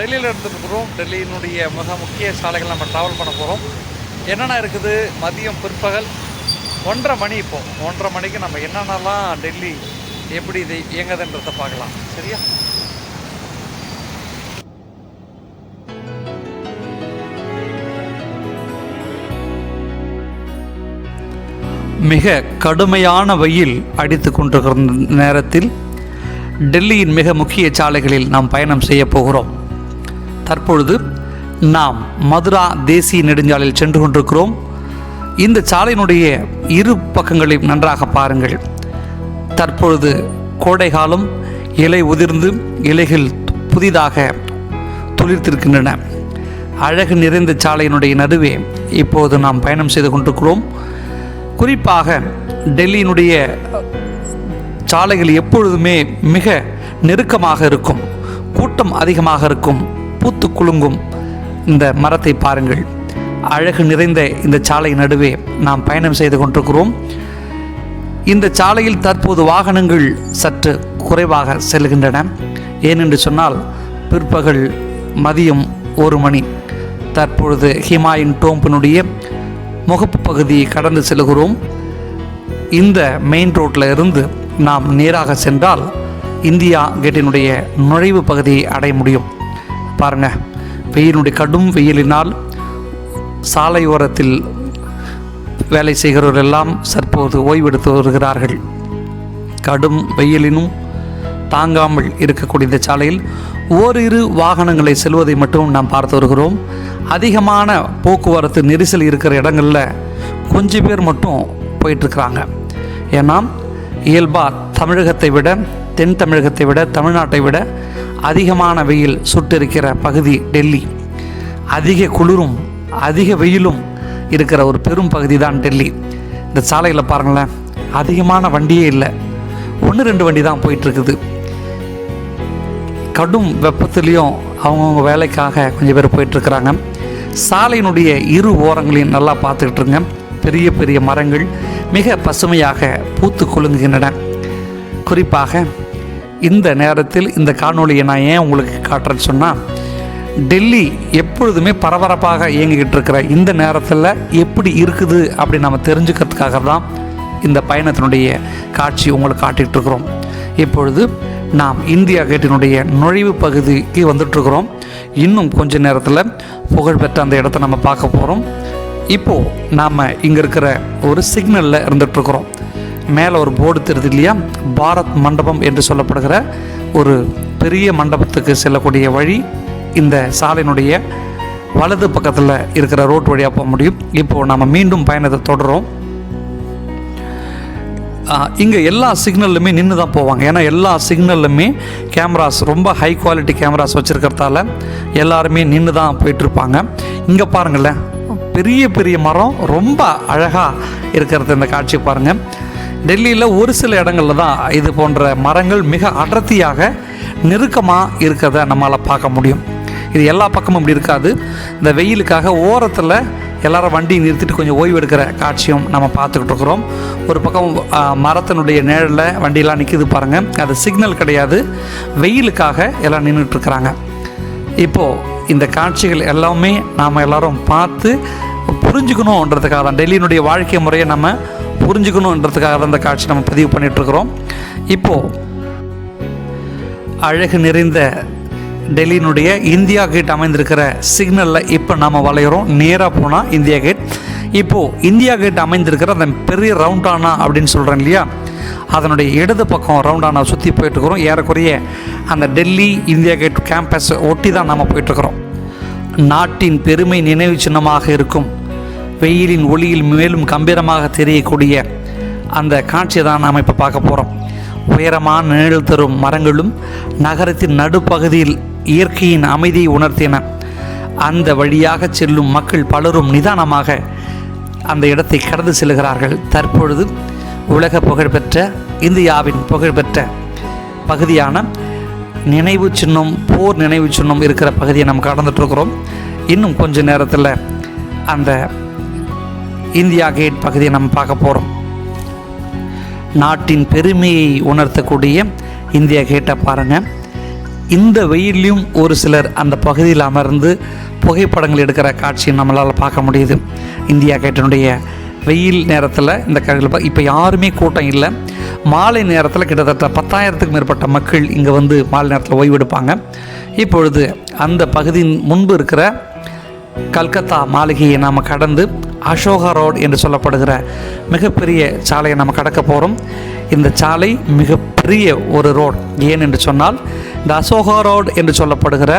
டெல்லியில் எடுத்துருக்குறோம். டெல்லியினுடைய மிக முக்கிய சாலைகள் நம்ம ட்ராவல் பண்ண போகிறோம். என்னென்ன இருக்குது, மதியம் பிற்பகல் 1:30 மணி. இப்போது 1:30 மணிக்கு நம்ம என்னென்னலாம் டெல்லி எப்படி இது இயங்குதுன்றதை பார்க்கலாம். சரியா? மிக கடுமையான வெயில் அடித்து கொண்டிருக்கிற நேரத்தில் டெல்லியின் மிக முக்கிய சாலைகளில் நாம் பயணம் செய்ய போகிறோம். தற்பொழுது நாம் மதுரா தேசிய நெடுஞ்சாலையில் சென்று கொண்டிருக்கிறோம். இந்த சாலையினுடைய இரு பக்கங்களையும் நன்றாக பாருங்கள். தற்பொழுது கோடைகாலம், இலை உதிர்ந்து இலைகள் புதிதாக துளிர்த்திருக்கின்றன. அழகு நிறைந்த சாலையினுடைய நடுவே இப்போது நாம் பயணம் செய்து கொண்டிருக்கிறோம். குறிப்பாக டெல்லியினுடைய சாலைகள் எப்பொழுதுமே மிக நெருக்கமாக இருக்கும், கூட்டம் அதிகமாக இருக்கும். பூத்து குலுங்கும் இந்த மரத்தை பாருங்கள். அழகு நிறைந்த இந்த சாலை நடுவே நாம் பயணம் செய்து கொண்டிருக்கிறோம். இந்த சாலையில் தற்போது வாகனங்கள் சற்று குறைவாக செல்கின்றன. ஏனென்று சொன்னால் பிற்பகல் மதியம் 1 மணி. தற்பொழுது ஹிமாயின் டோம்பினுடைய முகப்பு பகுதியை கடந்து செல்கிறோம். இந்த மெயின் ரோட்டில் இருந்து நாம் நேராக சென்றால் இந்தியா கேட்டினுடைய நுழைவு பகுதியை அடைய முடியும். பாருங்கள், வெயிலுடைய கடும் வெயிலினால் சாலையோரத்தில் வேலை செய்கிறவர்கள் எல்லாம் தற்போது ஓய்வெடுத்து வருகிறார்கள். கடும் வெயிலினும் தாங்காமல் இருக்கக்கூடிய இந்த சாலையில் ஓரிரு வாகனங்களை செல்வதை மட்டும் நாம் பார்த்து வருகிறோம். அதிகமான போக்குவரத்து நெரிசல் இருக்கிற இடங்களில் கொஞ்சம் பேர் மட்டும் போயிட்டுருக்குறாங்க. ஏன்னா இயல்பாக தமிழகத்தை விட, தென் தமிழகத்தை விட, தமிழ்நாட்டை விட அதிகமான வெயில் சுட்டிருக்கிற பகுதி டெல்லி. அதிக குளிரும் அதிக வெயிலும் இருக்கிற ஒரு பெரும் பகுதி தான் டெல்லி. இந்த சாலையில் பாருங்களேன், அதிகமான வண்டியே இல்லை, 1-2 வண்டி தான் போயிட்டுருக்குது. கடும் வெப்பத்துலேயும் அவங்கவுங்க வேலைக்காக கொஞ்சம் பேர் போயிட்டுருக்குறாங்க. சாலையினுடைய இரு ஓரங்களையும் நல்லா பார்த்துக்கிட்டுருங்க. பெரிய பெரிய மரங்கள் மிக பசுமையாக பூத்து குலுங்குகின்றன. குறிப்பாக இந்த நேரத்தில் இந்த காணொலியை நான் ஏன் உங்களுக்கு காட்டுறேன்னு சொன்னால், டெல்லி எப்பொழுதுமே பரபரப்பாக இயங்கிக்கிட்டு இருக்கிற இந்த நேரத்தில் எப்படி இருக்குது அப்படின்னு நம்ம தெரிஞ்சுக்கிறதுக்காக தான் இந்த பயணத்தினுடைய காட்சி உங்களுக்கு காட்டிகிட்டு இருக்கிறோம். இப்பொழுது நாம் இந்தியா கேட்டினுடைய நுழைவு பகுதிக்கு வந்துட்டுருக்குறோம். இன்னும் கொஞ்ச நேரத்தில் புகழ்பெற்ற அந்த இடத்த நம்ம பார்க்க போகிறோம். இப்போது நாம் இங்கே இருக்கிற ஒரு சிக்னலில் இருந்துகிட்ருக்குறோம். மேலே ஒரு போர்டு தெரியுது இல்லையா, பாரத் மண்டபம் என்று சொல்லப்படுகிற ஒரு பெரிய மண்டபத்துக்கு செல்லக்கூடிய வழி இந்த சாலையினுடைய வலது பக்கத்தில் இருக்கிற ரோட் வழியாக போக முடியும். இப்போது நம்ம மீண்டும் பயணத்தை தொடரும். இங்கே எல்லா சிக்னல்லுமே நின்று தான் போவாங்க. ஏன்னா எல்லா சிக்னல்லுமே கேமராஸ், ரொம்ப ஹை குவாலிட்டி கேமராஸ் வச்சுருக்கிறதால எல்லாருமே நின்று தான் போயிட்டுருப்பாங்க. இங்கே பாருங்களேன், பெரிய பெரிய மரம் ரொம்ப அழகாக இருக்கிறது. இந்த காட்சி பாருங்கள். டெல்லியில் ஒரு சில இடங்களில் தான் இது போன்ற மரங்கள் மிக அடர்த்தியாக நெருக்கமாக இருக்கிறத நம்மளால் பார்க்க முடியும். இது எல்லா பக்கமும் இப்படி இருக்காது. இந்த வெயிலுக்காக ஓரத்தில் எல்லாரும் வண்டி நிறுத்திட்டு கொஞ்சம் ஓய்வு எடுக்கிற காட்சியும் நம்ம பார்த்துக்கிட்டு இருக்கிறோம். ஒரு பக்கம் மரத்தினுடைய நிழலில் வண்டியெல்லாம் நிற்கிது பாருங்கள். அது சிக்னல் கிடையாது, வெயிலுக்காக எல்லாம் நின்றுட்டுருக்குறாங்க. இப்போது இந்த காட்சிகள் எல்லாமே நாம் எல்லோரும் பார்த்து புரிஞ்சுக்கணுன்றதுக்காக தான், டெல்லியினுடைய வாழ்க்கை முறையை நம்ம புரிஞ்சுக்கணுன்றதுக்காக தான் இந்த காட்சி நம்ம பதிவு பண்ணிகிட்ருக்குறோம். இப்போது அழகு நிறைந்த டெல்லியினுடைய இந்தியா கேட் அமைந்திருக்கிற சிக்னலில் இப்போ நாம் வளைகிறோம். நேராக போனால் இந்தியா கேட். இப்போது இந்தியா கேட் அமைந்திருக்கிற அந்த பெரிய ரவுண்டானா அப்படின்னு சொல்கிறேன் இல்லையா, அதனுடைய இடது பக்கம் ரவுண்டானா சுற்றி போயிட்டுருக்குறோம். ஏறக்குறைய அந்த டெல்லி இந்தியா கேட் கேம்பஸ் ஒட்டி தான் நாம் போயிட்டுருக்குறோம். நாட்டின் பெருமை நினைவு சின்னமாக இருக்கும், வெயிலின் ஒளியில் மேலும் கம்பீரமாக தெரியக்கூடிய அந்த காட்சியை தான் நாம் இப்போ பார்க்க போகிறோம். உயரமான நிழல் தரும் மரங்களும் நகரத்தின் நடுப்பகுதியில் இயற்கையின் அமைதியை உணர்த்தின. அந்த வழியாக செல்லும் மக்கள் பலரும் நிதானமாக அந்த இடத்தை கடந்து செல்கிறார்கள். தற்பொழுது உலக புகழ்பெற்ற, இந்தியாவின் புகழ்பெற்ற பகுதியான நினைவு சின்னம், போர் நினைவு சின்னம் இருக்கிற பகுதியை நம்ம கடந்துட்டுருக்குறோம். இன்னும் கொஞ்ச நேரத்தில் அந்த இந்தியா கேட் பகுதியை நம்ம பார்க்க போகிறோம். நாட்டின் பெருமையை உணர்த்தக்கூடிய இந்தியா கேட்டை பாருங்கள். இந்த வெயிலையும் ஒரு சிலர் அந்த பகுதியில் அமர்ந்து புகைப்படங்கள் எடுக்கிற காட்சியை நம்மளால் பார்க்க முடியுது. இந்தியா கேட்டினுடைய வெயில் நேரத்தில் இந்த கடையில் இப்போ யாருமே கூட்டம் இல்லை. மாலை நேரத்தில் கிட்டத்தட்ட 10,000க்கும் மேற்பட்ட மக்கள் இங்கே வந்து மாலை நேரத்தில் ஓய்வெடுப்பாங்க. இப்பொழுது அந்த பகுதியின் முன்பு இருக்கிற கல்கத்தா மாளிகையை நாம் கடந்து அசோகா ரோடு என்று சொல்லப்படுகிற மிகப்பெரிய சாலையை நம்ம கடக்க போகிறோம். இந்த சாலை மிகப்பெரிய ஒரு ரோடு. ஏன் என்று சொன்னால், இந்த அசோகா ரோடு என்று சொல்லப்படுகிற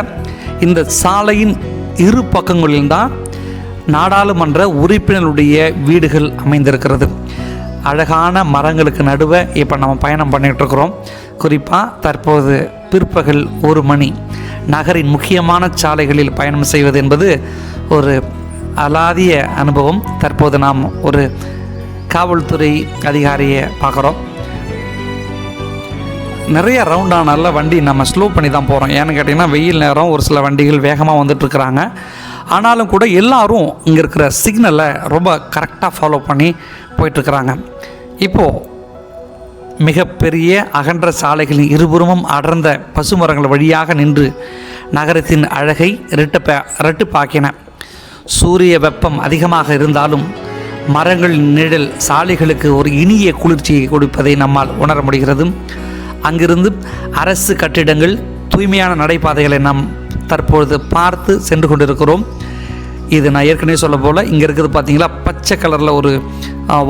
இந்த சாலையின் இரு பக்கங்களில்தான் நாடாளுமன்ற உறுப்பினருடைய வீடுகள் அமைந்திருக்கிறது. அழகான மரங்களுக்கு நடுவே இப்போ நம்ம பயணம் பண்ணிகிட்ருக்கிறோம். குறிப்பாக தற்போது பிற்பகல் 1 மணி. நகரின் முக்கியமான சாலைகளில் பயணம் செய்வது என்பது ஒரு அலாதிய அனுபவம். தற்போது நாம் ஒரு காவல்துறை அதிகாரியை பார்க்குறோம். நிறைய ரவுண்டானால வண்டி நம்ம ஸ்லோ பண்ணி தான் போகிறோம். ஏன்னு கேட்டிங்கன்னா, வெயில் நேரம் ஒரு சில வண்டிகள் வேகமாக வந்துட்டுருக்குறாங்க. ஆனாலும் கூட எல்லாரும் இங்கே இருக்கிற சிக்னலை ரொம்ப கரெக்டாக ஃபாலோ பண்ணி போயிட்டுருக்குறாங்க. இப்போது மிகப்பெரிய அகன்ற சாலைகளின் இருபுறமும் அடர்ந்த பசுமரங்கள் வழியாக நின்று நகரத்தின் அழகை இரட்டிப்பாக்கின. சூரிய வெப்பம் அதிகமாக இருந்தாலும் மரங்களின் நிழல் சாலைகளுக்கு ஒரு இனிய குளிர்ச்சியை கொடுப்பதை நம்மால் உணர முடிகிறது. அங்கிருந்து அரசு கட்டிடங்கள், தூய்மையான நடைபாதைகளை நாம் தற்பொழுது பார்த்து சென்று கொண்டிருக்கிறோம். இது நான் ஏற்கனவே சொல்ல போல் இங்கே இருக்குது பார்த்தீங்களா, பச்சை கலரில் ஒரு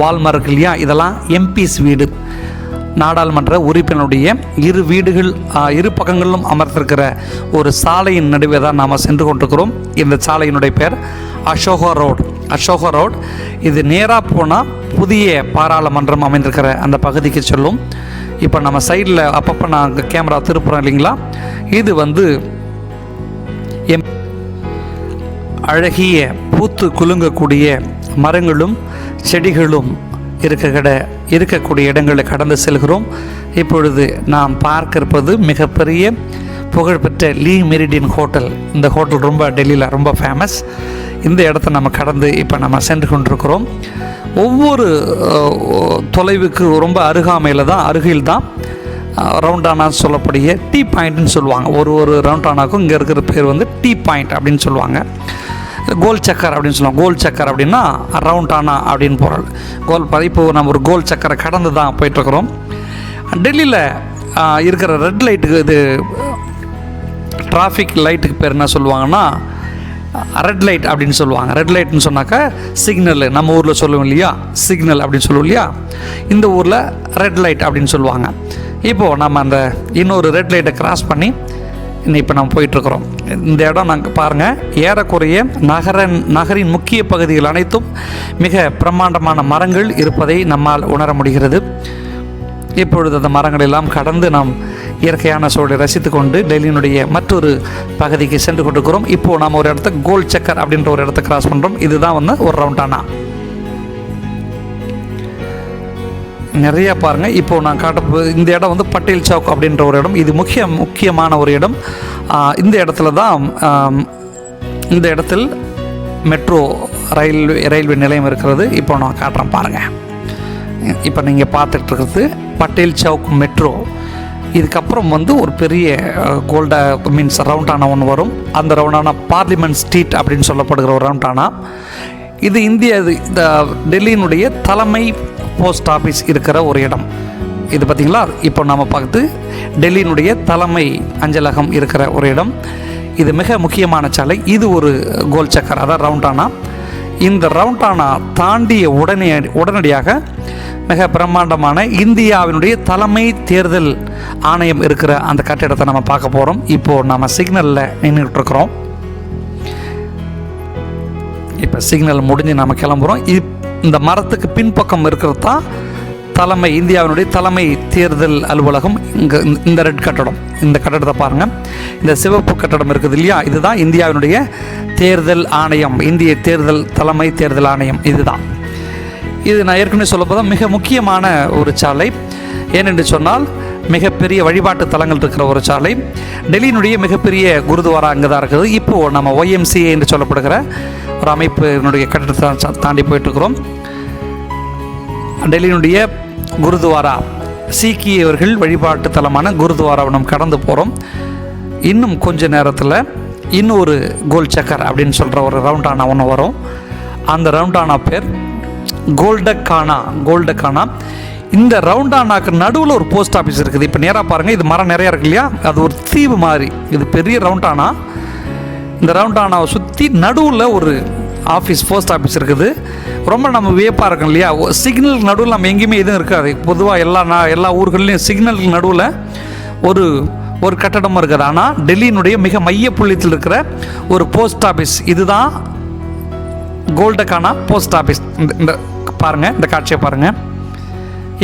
வால்மரம் இருக்கு இல்லையா, இதெல்லாம் எம்பிஸ் வீடு. நாடாளுமன்ற உறுப்பினருடைய இரு பக்கங்களிலும் அமர்ந்திருக்கிற ஒரு சாலையின் நடுவே தான் நாம் சென்று கொண்டிருக்கிறோம். இந்த சாலையினுடைய பேர் அசோகா ரோடு. இது நேராக போனால் புதிய பாராளுமன்றம் அமைந்திருக்கிற அந்த பகுதிக்கு செல்லும். இப்போ நம்ம சைடில் அப்பப்போ நாங்கள் கேமரா திருப்புறோம் இல்லைங்களா, இது வந்து அழகிய பூத்து குலுங்கக்கூடிய மரங்களும் செடிகளும் இருக்கக்கூடிய இடங்களை கடந்து செல்கிறோம். இப்பொழுது நாம் பார்க்க இருப்பது மிகப்பெரிய புகழ்பெற்ற லீ மெரிடியன் ஹோட்டல். இந்த ஹோட்டல் ரொம்ப டெல்லியில் ரொம்ப ஃபேமஸ். இந்த இடத்த நம்ம கடந்து இப்போ நம்ம சென்று கொண்டிருக்கிறோம். ஒவ்வொரு தொலைவுக்கு ரொம்ப அருகில் தான் ரவுண்டானா சொல்லக்கூடிய டீ பாயிண்ட்னு சொல்லுவாங்க. ஒரு ரவுண்டானாக்கும் இங்கே இருக்கிற பேர் வந்து டீ பாயிண்ட் அப்படின்னு சொல்லுவாங்க. கோல் சக்கர் அப்படின்னு சொல்லுவாங்க. கோல் சக்கர் அப்படின்னா ரவுண்டானா அப்படின்னு பொருள். இப்போது நம்ம ஒரு கோல் சக்கரை கடந்து தான் போயிட்டுருக்குறோம். டெல்லியில் இருக்கிற ரெட் லைட்டுக்கு, இது டிராஃபிக் லைட்டுக்கு பேர் என்ன சொல்லுவாங்கன்னா ரெட் லைட் அப்படின்னு சொல்லுவாங்க. ரெட் லைட்னு சொன்னாக்கா சிக்னல், நம்ம ஊரில் சொல்லுவோம் இல்லையா, சிக்னல் அப்படின்னு சொல்லுவோம் இல்லையா, இந்த ஊரில் ரெட் லைட் அப்படின்னு சொல்லுவாங்க. இப்போது நம்ம அந்த இன்னொரு ரெட் லைட்டை கிராஸ் பண்ணி இப்போ நம்ம போயிட்டுருக்குறோம். இந்த இடம் நாங்கள் பாருங்கள், ஏறக்குறைய நகரின் முக்கிய பகுதிகள் அனைத்தும் மிக பிரம்மாண்டமான மரங்கள் இருப்பதை நம்மால் உணர முடிகிறது. இப்பொழுது அந்த மரங்கள் எல்லாம் கடந்து நாம் இயற்கையான சூழலை ரசித்து கொண்டு டெல்லியினுடைய மற்றொரு பகுதிக்கு சென்று கொண்டிருக்கிறோம். இப்போது நாம் ஒரு இடத்த கோல் சக்கர் அப்படின்ற ஒரு இடத்த கிராஸ் பண்ணுறோம். இதுதான் வந்து ஒரு ரவுண்டானா. நிறைய பாருங்கள். இப்போது நான் இந்த இடம் வந்து பட்டேல் சவுக் அப்படின்ற ஒரு இடம். இது முக்கியமான ஒரு இடம். இந்த இடத்தில் மெட்ரோ ரயில்வே நிலையம் இருக்கிறது. இப்போ நான் காட்டுறேன் பாருங்கள். இப்போ நீங்கள் பார்த்துட்ருக்கிறது பட்டேல் சவுக் மெட்ரோ. இதுக்கப்புறம் வந்து ஒரு பெரிய ரவுண்டானா ஒன்று வரும். அந்த ரவுண்டானா பார்லிமெண்ட் ஸ்ட்ரீட் அப்படின்னு சொல்லப்படுகிற ஒரு ரவுண்டானா. இது டெல்லியினுடைய தலைமை போஸ்ட் ஆஃபீஸ் இருக்கிற ஒரு இடம். இது பார்த்திங்களா, இப்போ நாம் பார்த்து டெல்லியினுடைய தலைமை அஞ்சலகம் இருக்கிற ஒரு இடம். இது மிக முக்கியமான சாலை. இது ஒரு கோல் சக்கர், அதாவது ரவுண்டானா. இந்த ரவுண்டானா தாண்டிய உடனடியாக மிக பிரம்மாண்டமான இந்தியாவினுடைய தலைமை தேர்தல் ஆணையம் இருக்கிற அந்த கட்டிடத்தை நம்ம பார்க்க போகிறோம். இப்போது நம்ம சிக்னலில் நின்றுட்டுருக்குறோம். இப்போ சிக்னல் முடிஞ்சு நம்ம கிளம்புறோம். இந்த மரத்துக்கு பின்பக்கம் இருக்கிறது தான் இந்தியாவினுடைய தலைமை தேர்தல் அலுவலகம். இங்கே இந்த ரெட் கட்டடம், இந்த கட்டடத்தை பாருங்கள். இந்த சிவப்பு கட்டடம் இருக்குது இல்லையா, இதுதான் இந்தியாவினுடைய தேர்தல் ஆணையம், இந்திய தலைமை தேர்தல் ஆணையம். இதுதான். இது நான் ஏற்கனவே சொல்லப்போதான் மிக முக்கியமான ஒரு சாலை. ஏனென்று சொன்னால் மிகப்பெரிய வழிபாட்டு தலங்கள் இருக்கிற ஒரு சாலை. டெல்லியினுடைய மிகப்பெரிய குருத்வாரா அங்கே தான் இருக்குது. இப்போது நம்ம YMCA என்று சொல்லப்படுகிற ஒரு அமைப்பினுடைய கட்டடத்தை தாண்டி போயிட்டுருக்கிறோம். டெல்லியினுடைய குருத்வாரா, சீக்கியவர்கள் வழிபாட்டு தலமான குருத்வாராவை நம்ம கடந்து போகிறோம். இன்னும் கொஞ்ச நேரத்தில் இன்னொரு கோல் சக்கர் அப்படின்னு சொல்கிற ஒரு ரவுண்டானா ஒன்று வரும். அந்த ரவுண்டானா பேர் கோல்டக்கானா. இந்த ரவுண்டானாக்கு நடுவில் ஒரு போஸ்ட் ஆஃபீஸ் இருக்குது. இப்போ நேராக பாருங்கள், இது மரம் நிறையா இருக்கு இல்லையா, அது ஒரு தீவு மாதிரி. இது பெரிய ரவுண்டானா. இந்த ரவுண்டானாவை சுற்றி நடுவில் ஒரு ஆஃபீஸ், போஸ்ட் ஆஃபீஸ் இருக்குது. ரொம்ப நம்ம வியப்பாக இருக்கும் இல்லையா. சிக்னல் நடுவில் நம்ம எங்கேயுமே எதுவும் இருக்காது. பொதுவாக எல்லா ஊர்கள்லேயும் சிக்னலுக்கு நடுவில் ஒரு கட்டடமும் இருக்குது. ஆனால் டெல்லியினுடைய மிக மையப்புள்ளியில் இருக்கிற ஒரு போஸ்ட் ஆஃபீஸ் இதுதான் கோல்டக்கானா போஸ்ட் ஆஃபீஸ். இந்த பாருங்கள், இந்த காட்சியை பாருங்கள்.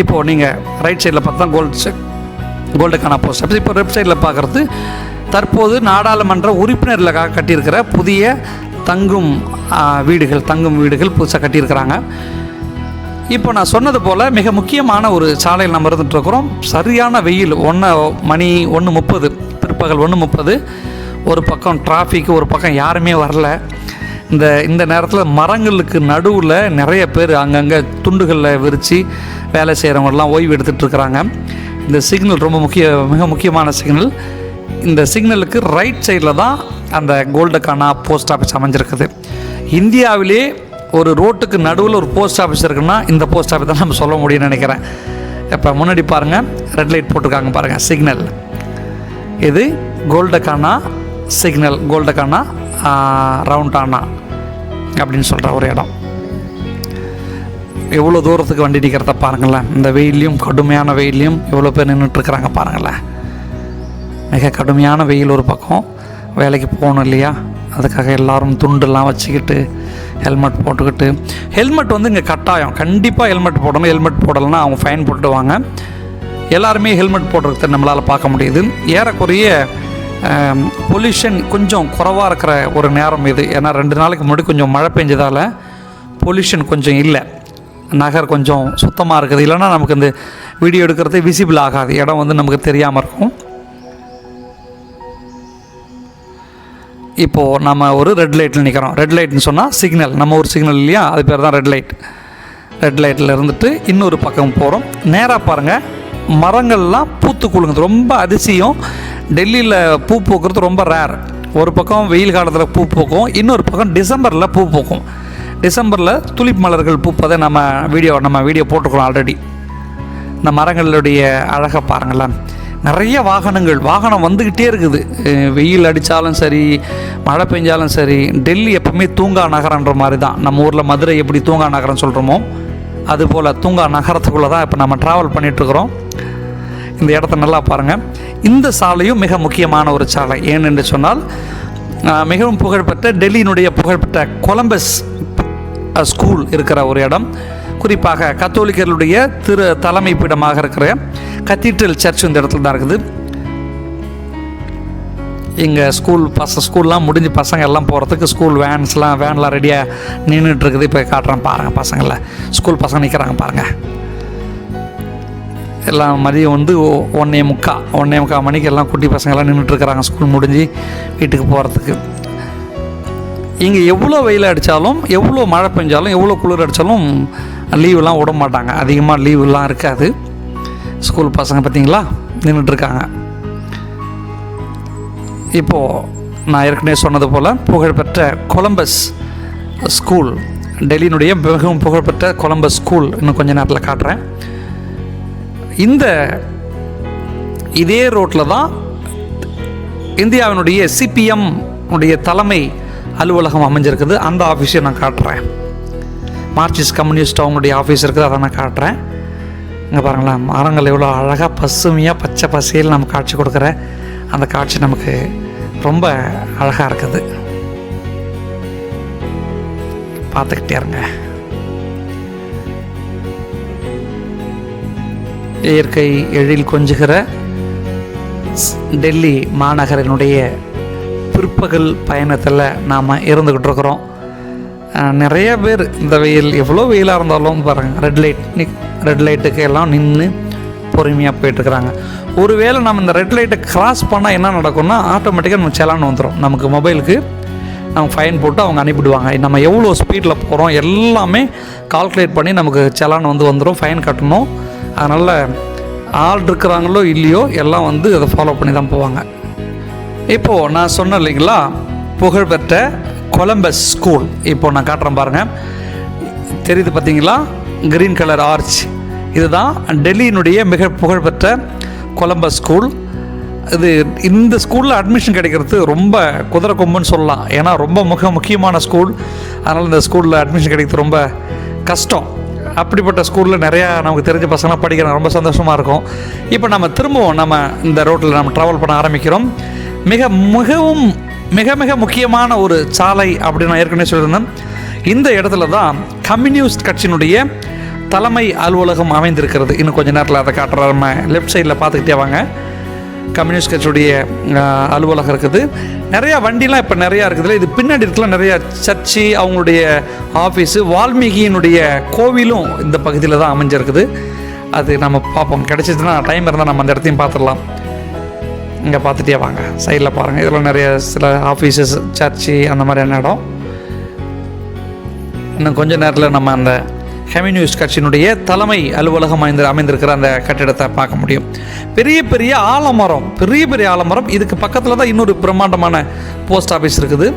இப்போது நீங்கள் ரைட் சைடில் பார்த்தா கோல்டக்கானா போஸ்ட் ஆஃபீஸ். இப்போ லெஃப்ட் சைடில் பார்க்குறது தற்போது நாடாளுமன்ற உறுப்பினர்களுக்காக கட்டியிருக்கிற புதிய தங்கும் வீடுகள் புதுசாக கட்டியிருக்கிறாங்க. இப்போ நான் சொன்னது போல் மிக முக்கியமான ஒரு சாலையில் நம்ம இருந்துகிட்ருக்குறோம். சரியான வெயில், 1:30 பிற்பகல் 1:30. ஒரு பக்கம் டிராஃபிக், ஒரு பக்கம் யாருமே வரல. இந்த நேரத்தில் மரங்களுக்கு நடுவில் நிறைய பேர் அங்கங்கே துண்டுகளில் விரித்து வேலை செய்கிறவங்கலாம் ஓய்வு எடுத்துகிட்ருக்குறாங்க. இந்த சிக்னல் மிக முக்கியமான சிக்னல். இந்த சிக்னலுக்கு ரைட் சைடில் தான் அந்த கோல்டக்கானா போஸ்ட் ஆஃபீஸ் அமைஞ்சிருக்குது. இந்தியாவிலே ஒரு ரோட்டுக்கு நடுவில் ஒரு போஸ்ட் ஆஃபீஸ் இருக்குன்னா இந்த போஸ்ட் ஆஃபீஸ் தான் நம்ம சொல்ல முடியும்னு நினைக்கிறேன். இப்போ முன்னாடி பாருங்கள், ரெட் லைட் போட்டிருக்காங்க பாருங்கள், சிக்னல். இது கோல்டக்கானா சிக்னல், கோல்டக்கானா ரவுண்டானா அப்படின்னு சொல்கிற ஒரு இடம். எவ்வளோ தூரத்துக்கு வண்டி நிற்கிறத பாருங்களேன். இந்த வெயிலையும், கடுமையான வெயிலையும் எவ்வளோ பேர் நின்றுட்டுருக்குறாங்க பாருங்களேன். மிக கடுமையான வெயில் ஒரு பக்கம். வேலைக்கு போகணும் இல்லையா, அதுக்காக எல்லோரும் துண்டெல்லாம் வச்சுக்கிட்டு ஹெல்மெட் போட்டுக்கிட்டு. ஹெல்மெட் இங்கே கட்டாயம், கண்டிப்பாக ஹெல்மெட் போடணும். ஹெல்மெட் போடலைன்னா அவங்க ஃபைன் போட்டுவாங்க. எல்லாருமே ஹெல்மெட் போடுறதுக்கு நம்மளால் பார்க்க முடியுது. ஏறக்குறைய பொல்யூஷன் கொஞ்சம் குறைவாக இருக்கிற ஒரு நேரம் இது. ஏன்னா 2 நாளைக்கு முன்னாடி கொஞ்சம் மழை பெஞ்சதால் பொல்யூஷன் கொஞ்சம் இல்லை, நகர் கொஞ்சம் சுத்தமாக இருக்குது. இல்லைன்னா நமக்கு இந்த வீடியோ எடுக்கிறது விசிபிள் ஆகாது, இடம் நமக்கு தெரியாமல் இருக்கும். இப்போது நம்ம ஒரு ரெட் லைட்டில் நிற்கிறோம். ரெட் லைட்னு சொன்னால் சிக்னல், நம்ம ஒரு சிக்னல் இல்லையா, அது பேர் தான் ரெட் லைட். ரெட் லைட்டில் இருந்துட்டு இன்னொரு பக்கம் போகிறோம். நேராக பாருங்கள், மரங்கள்லாம் பூத்து குலுங்குது. ரொம்ப அதிசயம். டெல்லியில் பூ பூக்கிறது ரொம்ப ரேர். ஒரு பக்கம் வெயில் காலத்தில் பூ பூக்கும், இன்னொரு பக்கம் டிசம்பரில் பூ பூக்கும். டிசம்பரில் துலிப் மலர்கள் பூப்பதை நம்ம வீடியோ போட்டுக்கிறோம் ஆல்ரெடி. இந்த மரங்களுடைய அழகை பாருங்களேன். நிறைய வாகனம் வந்துக்கிட்டே இருக்குது. வெயில் அடித்தாலும் சரி, மழை பெஞ்சாலும் சரி. டெல்லி எப்பவுமே தூங்கா நகரன்ற மாதிரி தான். நம்ம ஊரில் மதுரை எப்படி தூங்கா நகரம் சொல்கிறோமோ அதுபோல் தூங்கா நகரத்துக்குள்ளே தான் இப்போ நம்ம ட்ராவல் பண்ணிகிட்ருக்குறோம். இந்த இடத்த நல்லா பாருங்கள். இந்த சாலையும் மிக முக்கியமான ஒரு சாலை. ஏனென்று சொன்னால் மிகவும் புகழ்பெற்ற டெல்லியினுடைய புகழ்பெற்ற கொலம்பஸ் ஸ்கூல் இருக்கிற ஒரு இடம். குறிப்பாக கத்தோலிக்கர்களுடைய தலைமைப்பிடமாக இருக்கிற கத்தீட்ரல் சர்ச் இந்த இடத்துல தான் இருக்குது. இங்கே ஸ்கூல்லாம் முடிஞ்சு பசங்க எல்லாம் போகிறதுக்கு ஸ்கூல் வேன்லாம் ரெடியாக நின்றுட்டுருக்குது. இப்போ காட்டுறேன் பாருங்கள், பசங்களை ஸ்கூல் பசங்க நிற்கிறாங்க பாருங்கள். எல்லாம் மதியம் 1:45 மணிக்கு எல்லாம் குட்டி பசங்கள்லாம் நின்றுட்டுருக்குறாங்க ஸ்கூல் முடிஞ்சு வீட்டுக்கு போகிறதுக்கு. இங்கே எவ்வளோ வெயில் அடித்தாலும், எவ்வளோ மழை பெஞ்சாலும், எவ்வளோ குளிர் அடித்தாலும் லீவெலாம் விட மாட்டாங்க. அதிகமாக லீவெலாம் இருக்காது. ஸ்கூல் பசங்க பார்த்திங்களா நின்றுட்டுருக்காங்க. இப்போது நான் ஏற்கனவே சொன்னது போல் புகழ்பெற்ற கொலம்பஸ் ஸ்கூல், டெல்லியினுடைய மிகவும் புகழ்பெற்ற கொலம்பஸ் ஸ்கூல் இன்னும் கொஞ்சம் நேரத்தில் காட்டுறேன். இதே ரோட்டில் தான் இந்தியாவினுடைய சிபிஎம் உடைய தலைமை அலுவலகம் அமைஞ்சிருக்குது. அந்த ஆஃபீஸை நான் காட்டுறேன். மார்க்சிஸ்ட் கம்யூனிஸ்ட் அவங்களுடைய ஆஃபீஸ் இருக்குது, அதை நான் காட்டுறேன். இங்கே பாருங்களேன், மரங்கள் எவ்வளோ அழகாக பசுமையாக பச்சை பசையில் நம்ம காட்சி கொடுக்குற அந்த காட்சி நமக்கு ரொம்ப அழகாக இருக்குது. பார்த்துக்கிட்டே இருங்க. இயற்கை எழில் கொஞ்சுகிற டெல்லி மாநகரினுடைய பிற்பகல் பயணத்தில் நாம் இருந்துக்கிட்டு இருக்கிறோம். நிறைய பேர் இந்த வெயில் எவ்வளோ வெயிலாக இருந்தாலும் பாருங்கள், ரெட் லைட்டுக்கு எல்லாம் நின்று பொறுமையாக போயிட்டுருக்குறாங்க. ஒருவேளை நம்ம இந்த ரெட் லைட்டை கிராஸ் பண்ணால் என்ன நடக்கும்னா ஆட்டோமேட்டிக்காக நம்ம செலான் வந்துடும். நமக்கு மொபைலுக்கு நம்ம ஃபைன் போட்டு அவங்க அனுப்பிடுவாங்க. நம்ம எவ்வளோ ஸ்பீடில் போகிறோம் எல்லாமே கால்குலேட் பண்ணி நமக்கு செலான் வந்துடும், ஃபைன் கட்டணும். அதனால் ஆள் இருக்கிறாங்களோ இல்லையோ எல்லாம் அதை ஃபாலோ பண்ணி தான் போவாங்க. இப்போது நான் சொன்னேன் இல்லைங்களா, புகழ்பெற்ற கொலம்பஸ் ஸ்கூல். இப்போது நான் காட்டுறேன் பாருங்கள், தெரியுது பார்த்தீங்களா, கிரீன் கலர் ஆர்ச். இதுதான் டெல்லியினுடைய மிக புகழ்பெற்ற கொலம்பஸ் ஸ்கூல். இந்த ஸ்கூலில் அட்மிஷன் கிடைக்கிறது ரொம்ப குதிரை கொம்புன்னு சொல்லலாம். ஏன்னா ரொம்ப முக்கியமான ஸ்கூல். அதனால் இந்த ஸ்கூலில் அட்மிஷன் கிடைக்கிறது ரொம்ப கஷ்டம். அப்படிப்பட்ட ஸ்கூலில் நிறையா நமக்கு தெரிஞ்ச பசங்களாம் படிக்கிறாங்க. ரொம்ப சந்தோஷமாக இருக்கும். இப்போ நம்ம திரும்பவும் நம்ம இந்த ரோட்டில் நம்ம ட்ராவல் பண்ண ஆரம்பிக்கிறோம். மிக மிக முக்கியமான ஒரு சாலை அப்படின்னு நான் ஏற்கனவே சொல்லியிருந்தேன். இந்த இடத்துல தான் கம்யூனிஸ்ட் கட்சியினுடைய தலைமை அலுவலகம் அமைந்திருக்கிறது. இன்னும் கொஞ்சம் நேரத்தில் அதை காட்டுற நம்ம லெஃப்ட் சைடில் பார்த்துக்கிட்டே வாங்க. கம்யூனிஸ்ட் கட்சியுடைய அலுவலகம் இருக்குது. நிறையா வண்டிலாம் இப்போ நிறையா இருக்குதுல்ல. இது பின்னாடி இருக்கலாம் நிறையா சர்ச்சு, அவங்களுடைய ஆஃபீஸு, வால்மீகியினுடைய கோவிலும் இந்த பகுதியில் தான் அமைஞ்சிருக்குது. அது நம்ம பார்ப்போம், கிடைச்சிதுன்னா டைம் இருந்தால் நம்ம அந்த இடத்தையும் பார்த்துடலாம். இங்கே பார்த்துட்டே வாங்க, சைடில் பாருங்கள். இதில் நிறைய சில ஆஃபீஸஸ், சர்ச்சு, அந்த மாதிரியான இடம். இன்னும் கொஞ்சம் நேரத்தில் நம்ம அந்த கம்யூனிஸ்ட் கட்சியினுடைய தலைமை அலுவலகம் அமைந்திருக்கிற அந்த கட்டிடத்தை பார்க்க முடியும். பெரிய பெரிய ஆலமரம். இதுக்கு பக்கத்தில் தான் இன்னொரு பிரம்மாண்டமான போஸ்ட் ஆஃபீஸ் இருக்குது.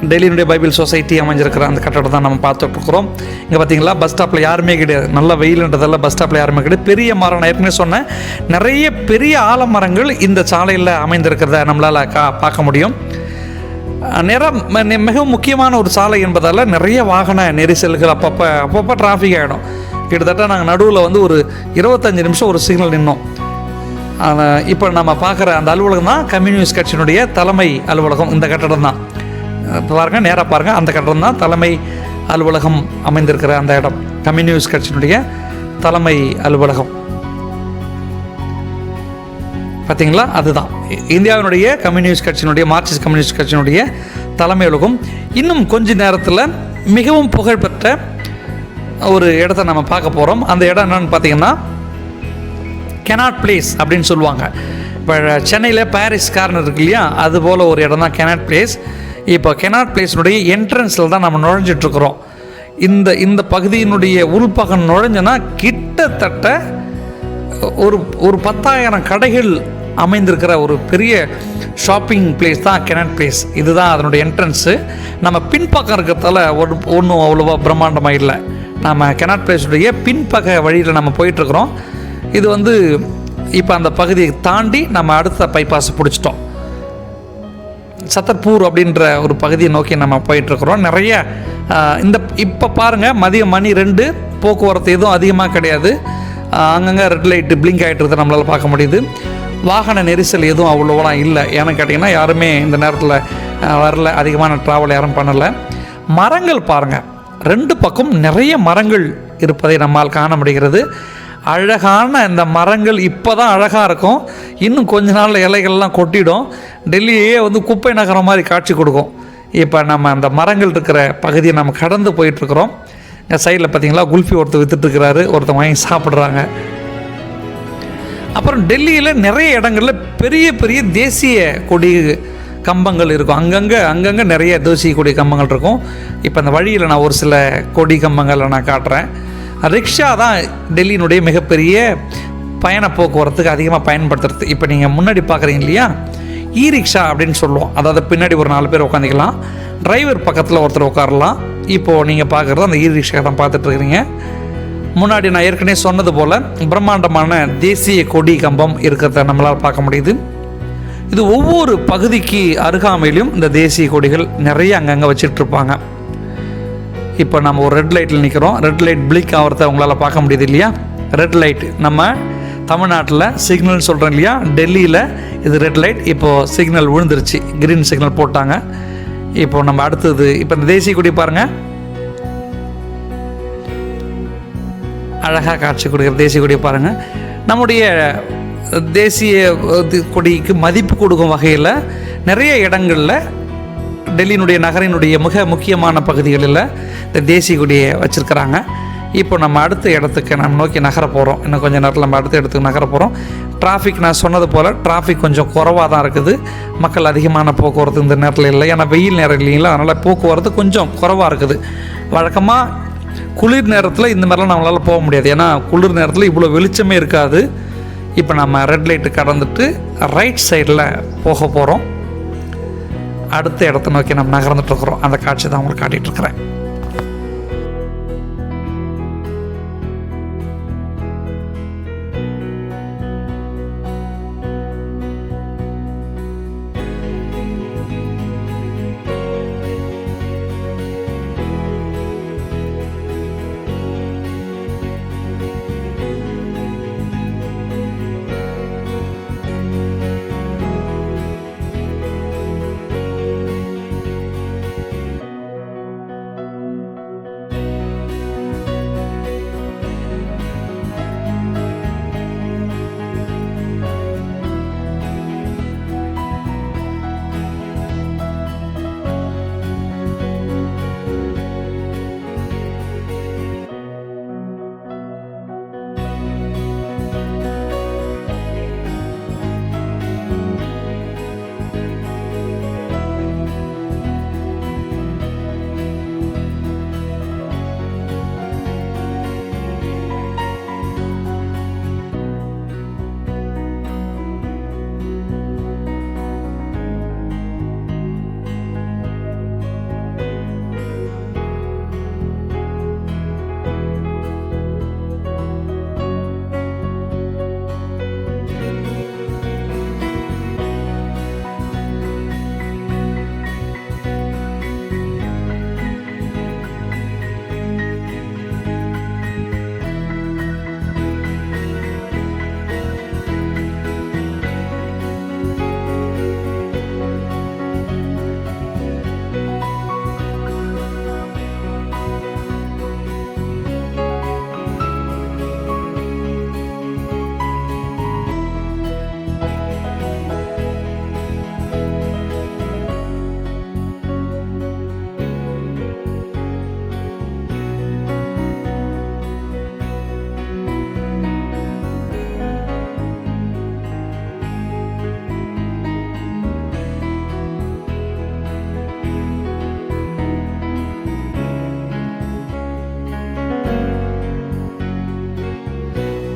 டெல்லியினுடைய பைபிள் சொசைட்டி அமைஞ்சிருக்கிற அந்த கட்டடம் தான் நம்ம பார்த்துட்ருக்குறோம். இங்கே பார்த்தீங்களா, பஸ் ஸ்டாப்பில் யாருமே கிடையாது. நல்ல வெயில்ன்றதெல்லாம் பஸ் ஸ்டாப்பில் யாருமே கிடையாது. பெரிய மரம், நான் ஏற்கனவே சொன்னேன், நிறைய பெரிய ஆலமரங்கள் இந்த சாலையில் அமைந்திருக்கிறத நம்மளால் பார்க்க முடியும். மிகவும் முக்கியமான ஒரு சாலை என்பதால் நிறைய வாகன நெரிசல்கள் அப்பப்போ டிராஃபிக் ஆகிடும். கிட்டத்தட்ட நாங்கள் நடுவில் ஒரு 25 நிமிஷம் ஒரு சிக்னல் நின்னோம். இப்போ நம்ம பார்க்குற அந்த அலுவலகம் தான் கம்யூனிஸ்ட் கட்சியினுடைய தலைமை அலுவலகம். இந்த கட்டடம் தான் பாருங்கள், நேராக பாருங்கள், அந்த கட்டடம் தான் தலைமை அலுவலகம் அமைந்திருக்கிற அந்த இடம். கம்யூனிஸ்ட் கட்சியினுடைய தலைமை அலுவலகம் பார்த்தீங்களா, அதுதான் இந்தியாவினுடைய கம்யூனிஸ்ட் கட்சியினுடைய, மார்க்சிஸ்ட் கம்யூனிஸ்ட் கட்சியினுடைய தலைமை அலுவலகம். இன்னும் கொஞ்ச நேரத்தில் மிகவும் புகழ்பெற்ற ஒரு இடத்த நம்ம பார்க்க போகிறோம். அந்த இடம் என்னென்னு பார்த்தீங்கன்னா, கெனாட் பிளேஸ் அப்படின்னு சொல்லுவாங்க. இப்போ சென்னையில் பாரிஸ் கார்னர் இருக்கு இல்லையா, அதுபோல் ஒரு இடம் தான் கெனாட் பிளேஸ். இப்போ கெனாட் பிளேஸினுடைய என்ட்ரன்ஸில் தான் நம்ம நுழைஞ்சிட்ருக்குறோம். இந்த பகுதியினுடைய உள்பக்கம் நுழைஞ்சோன்னா கிட்டத்தட்ட ஒரு 10,000 கடைகள் அமைந்திருக்கிற ஒரு பெரிய ஷாப்பிங் பிளேஸ் தான் கெனாட் பிளேஸ். இதுதான் அதனுடைய என்ட்ரன்ஸு. நம்ம பின்பக்கம் இருக்கிறதால ஒன்றும் அவ்வளோவா பிரம்மாண்டமாக இல்லை. நம்ம கெனாட் பிளேஸுடைய பின்பக்க வழியில் நம்ம போயிட்டுருக்குறோம். இது இப்போ அந்த பகுதியை தாண்டி நம்ம அடுத்த பைபாஸ் பிடிச்சிட்டோம். சத்தர்பூர் அப்படின்ற ஒரு பகுதியை நோக்கி நம்ம போயிட்டுருக்குறோம். நிறைய இப்போ பாருங்கள், மதியம் மணி 2, போக்குவரத்து எதுவும் அதிகமாக கிடையாது. அங்கங்கே ரெட் லைட்டு பிளிங்க் ஆகிட்டு நம்மளால் பார்க்க முடியுது. வாகன நெரிசல் எதுவும் அவ்வளோலாம் இல்லை. ஏன்னு கேட்டிங்கன்னா, யாருமே இந்த நேரத்தில் வரல, அதிகமான ட்ராவல் யாரும் பண்ணலை. மரங்கள் பாருங்கள், 2 பக்கம் நிறைய மரங்கள் இருப்பதை நம்மால் காண முடிகிறது. அழகான இந்த மரங்கள் இப்போ தான் அழகாக இருக்கும். இன்னும் கொஞ்ச நாள் இலைகள்லாம் கொட்டிடும். டெல்லியே குப்பை நகரம் மாதிரி காட்சி கொடுக்கும். இப்போ நம்ம அந்த மரங்கள் இருக்கிற பகுதியை நம்ம கடந்து போயிட்டுருக்குறோம். இந்த சைடில் பார்த்தீங்களா, குல்ஃபி ஒருத்தர் விற்றுட்டுருக்கிறாரு, ஒருத்தர் வாங்கி சாப்பிட்றாங்க. அப்புறம் டெல்லியில் நிறைய இடங்களில் பெரிய பெரிய தேசிய கொடி கம்பங்கள் இருக்கும். அங்கங்கே நிறைய தேசிய கொடி கம்பங்கள் இருக்கும். இப்போ அந்த வழியில் நான் ஒரு சில கொடி கம்பங்களை நான் காட்டுறேன். ரிக்ஷா தான் டெல்லியினுடைய மிகப்பெரிய பயண போக்குவரத்துக்கு அதிகமாக பயன்படுத்துறது. இப்போ நீங்கள் முன்னாடி பார்க்குறீங்க இல்லையா, இ ரிக்ஷா அப்படின்னு சொல்லுவோம். அதாவது பின்னாடி ஒரு 4 பேர் உட்காந்துக்கலாம், டிரைவர் பக்கத்தில் ஒருத்தர் உட்காரலாம். இப்போது நீங்கள் பார்க்குறது அந்த இ ரிக்ஷா தான் பார்த்துட்ருக்குறீங்க. முன்னாடி நான் ஏற்கனவே சொன்னது போல் பிரம்மாண்டமான தேசிய கொடி கம்பம் இருக்கிறத நம்மளால் பார்க்க முடியுது. இது ஒவ்வொரு பகுதிக்கு அருகாமையிலும் இந்த தேசிய கொடிகள் நிறைய அங்கங்கே வச்சிட்ருப்பாங்க. இப்போ நம்ம ஒரு ரெட் லைட்டில் நிற்கிறோம். ரெட் லைட் பிளிக் ஆகிறத உங்களால் பார்க்க முடியுது இல்லையா. ரெட் லைட் நம்ம தமிழ்நாட்டில் சிக்னல் சொல்கிறோம் இல்லையா, டெல்லியில் இது ரெட் லைட். இப்போது சிக்னல் விழுந்துருச்சு, க்ரீன் சிக்னல் போட்டாங்க. இப்போ நம்ம அடுத்தது, இப்போ இந்த தேசிய கொடி பாருங்கள், அழகாக காட்சி கொடுக்குற தேசிய கொடியை பாருங்கள். நம்முடைய தேசிய கொடிக்கு மதிப்பு கொடுக்கும் வகையில் நிறைய இடங்களில் டெல்லியினுடைய நகரினுடைய மிக முக்கியமான பகுதிகளில் இந்த தேசிய கொடியை வச்சுருக்கிறாங்க. இப்போ நம்ம அடுத்த இடத்துக்கு நம்ம நோக்கி நகர போகிறோம். இன்னும் கொஞ்சம் நேரத்தில் நம்ம அடுத்த இடத்துக்கு நகர போகிறோம். டிராஃபிக் நான் சொன்னது போல் டிராஃபிக் கொஞ்சம் குறைவாக தான் இருக்குது. மக்கள் அதிகமான போக்குவரத்து இந்த நேரத்தில் இல்லை. ஏன்னா வெயில் நேரம் இல்லைங்களா, அதனால் போக்குவரத்து கொஞ்சம் குறைவாக இருக்குது. வழக்கமாக குளிர் நேரத்தில் இந்த மாதிரிலாம் நம்மளால் போக முடியாது. ஏன்னா குளிர் நேரத்தில் இவ்வளோ வெளிச்சமே இருக்காது. இப்போ நம்ம ரெட் லைட்டு கடந்துட்டு ரைட் சைடில் போக போகிறோம். அடுத்த இடத்த நோக்கி நம்ம நகர்ந்துட்டுருக்குறோம். அந்த காட்சி தான் உங்களுக்கு காட்டிகிட்ருக்குறேன்.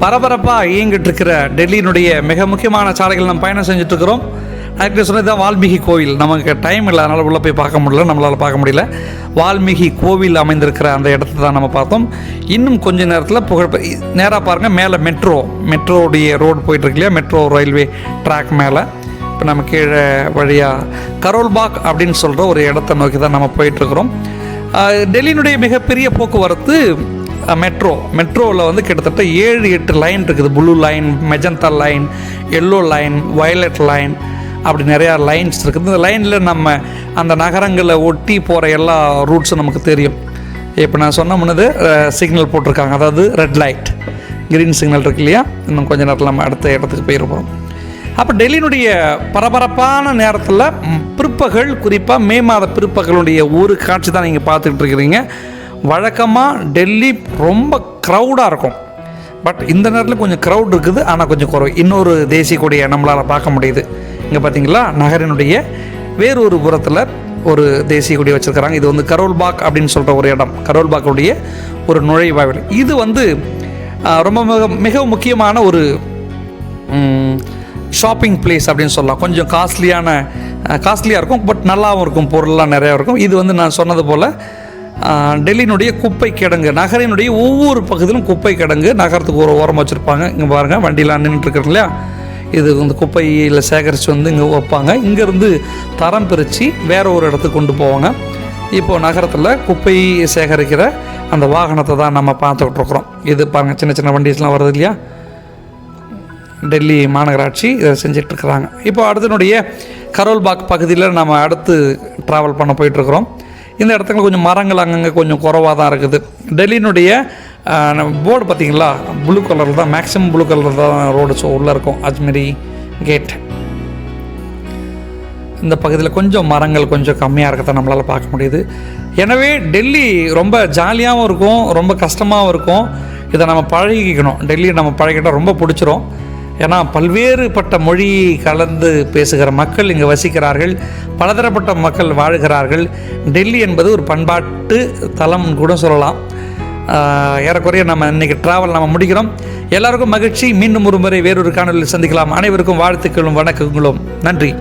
பரபரப்பாக இயங்கிட்டு இருக்கிற டெல்லியினுடைய மிக முக்கியமான சாலைகள் நம்ம பயணம் செஞ்சுட்ருக்கிறோம். அதுக்கு சொன்னது தான் வால்மீகி கோவில். நமக்கு டைம் இல்லை, அதனால் உள்ளே போய் பார்க்க முடியல, நம்மளால் பார்க்க முடியல. வால்மீகி கோவில் அமைந்திருக்கிற அந்த இடத்த தான் நம்ம பார்த்தோம். இன்னும் கொஞ்ச நேரத்தில் நேராக பாருங்கள், மேலே மெட்ரோடைய ரோடு போயிட்டுருக்கு இல்லையா, மெட்ரோ ரயில்வே ட்ராக் மேலே. இப்போ நம்ம கீழே வழியாக கரோல்பாக் அப்படின்னு சொல்கிற ஒரு இடத்த நோக்கி தான் நம்ம போயிட்டுருக்குறோம். டெல்லியினுடைய மிகப்பெரிய போக்குவரத்து மெட்ரோவில் வந்து கிட்டத்தட்ட 7-8 லைன் இருக்குது. Blue line, magenta line, yellow line, violet line, அப்படி நிறையா லைன்ஸ் இருக்குது. இந்த லைனில் நம்ம அந்த நகரங்களை ஒட்டி போகிற எல்லா ரூட்ஸும் நமக்கு தெரியும். இப்போ நான் சொன்ன முன்னது சிக்னல் போட்டிருக்காங்க, அதாவது ரெட் லைட், க்ரீன் சிக்னல் இருக்கு இல்லையா. இன்னும் கொஞ்சம் நேரத்தில் நம்ம அடுத்த இடத்துக்கு போயிருப்போம். அப்போ டெல்லியினுடைய பரபரப்பான நேரத்தில் பிற்பகல், குறிப்பாக மே மாத பிற்பகலுடைய ஒரு காட்சி தான் நீங்கள் பார்த்துக்கிட்டு இருக்கிறீங்க. வழக்கமாக டெல்லி ரொம்ப க்ரௌடாக இருக்கும். பட் இந்த நேரத்தில் கொஞ்சம் க்ரௌட் இருக்குது, ஆனால் கொஞ்சம் குறைவு. இன்னொரு தேசிய கொடியை நம்மளால் பார்க்க முடியுது. இங்கே பார்த்தீங்களா, நகரினுடைய வேறொரு புறத்தில் ஒரு தேசிய கொடியை வச்சுருக்கிறாங்க. இது வந்து கரோல்பாக் அப்படின்னு சொல்கிற ஒரு இடம், கரோல்பாக்குடைய ஒரு நுழைவாயில். இது வந்து ரொம்ப மிக முக்கியமான ஒரு ஷாப்பிங் பிளேஸ் அப்படின்னு சொல்லலாம். கொஞ்சம் காஸ்ட்லியாக இருக்கும், பட் நல்லாவும் இருக்கும், பொருள்லாம் நிறையா இருக்கும். இது வந்து நான் சொன்னது போல் டெல்லியினுடைய குப்பை கிடங்கு. நகரினுடைய ஒவ்வொரு பகுதியிலும் குப்பை கிடங்கு நகரத்துக்கு ஒரு ஓரமாக வச்சுருப்பாங்க. இங்கே பாருங்கள், வண்டியெலாம் நின்றுட்டுருக்குறது இல்லையா, இது வந்து குப்பையில் சேகரித்து வந்து இங்கே வைப்பாங்க. இங்கேருந்து தரம் பிரித்து வேறு ஒரு இடத்துக்கு கொண்டு போவாங்க. இப்போது நகரத்தில் குப்பை சேகரிக்கிற அந்த வாகனத்தை தான் நம்ம பார்த்துக்கிட்டு இருக்கிறோம். இது பாருங்கள், சின்ன சின்ன வண்டிஸ்லாம் வருது இல்லையா, டெல்லி மாநகராட்சி இதை செஞ்சிட்ருக்குறாங்க. இப்போ அடுத்தனுடைய கரோல்பாக் பகுதியில் நம்ம அடுத்து ட்ராவல் பண்ண போயிட்டுருக்குறோம். இந்த இடத்துல கொஞ்சம் மரங்கள் அங்கங்கே கொஞ்சம் குறைவாக தான் இருக்குது. டெல்லியினுடைய போர்டு பார்த்திங்களா, ப்ளூ கலரில் தான், மேக்ஸிமம் ப்ளூ கலரில் தான் ரோடு உள்ளே இருக்கும். அஜ்மீரி கேட் இந்த பகுதியில் கொஞ்சம் மரங்கள் கொஞ்சம் கம்மியாக இருக்கிறத நம்மளால் பார்க்க முடியுது. எனவே டெல்லி ரொம்ப ஜாலியாகவும் இருக்கும், ரொம்ப கஷ்டமாகவும் இருக்கும். இதை நம்ம பழகிக்கணும். டெல்லியை நம்ம பழகிட்டால் ரொம்ப பிடிச்சிரும். ஏன்னா பல்வேறுபட்ட மொழி கலந்து பேசுகிற மக்கள் இங்கே வசிக்கிறார்கள், பலதரப்பட்ட மக்கள் வாழ்கிறார்கள். டெல்லி என்பது ஒரு பண்பாட்டு தலம் கூட சொல்லலாம். ஏறக்குறைய நம்ம இன்றைக்கி ட்ராவல் நம்ம முடிக்கிறோம். எல்லாருக்கும் மகிழ்ச்சி. மீண்டும் ஒரு முறை வேறொரு காணொலியில் சந்திக்கலாம். அனைவருக்கும் வாழ்த்துக்களும் வணக்கங்களும். நன்றி.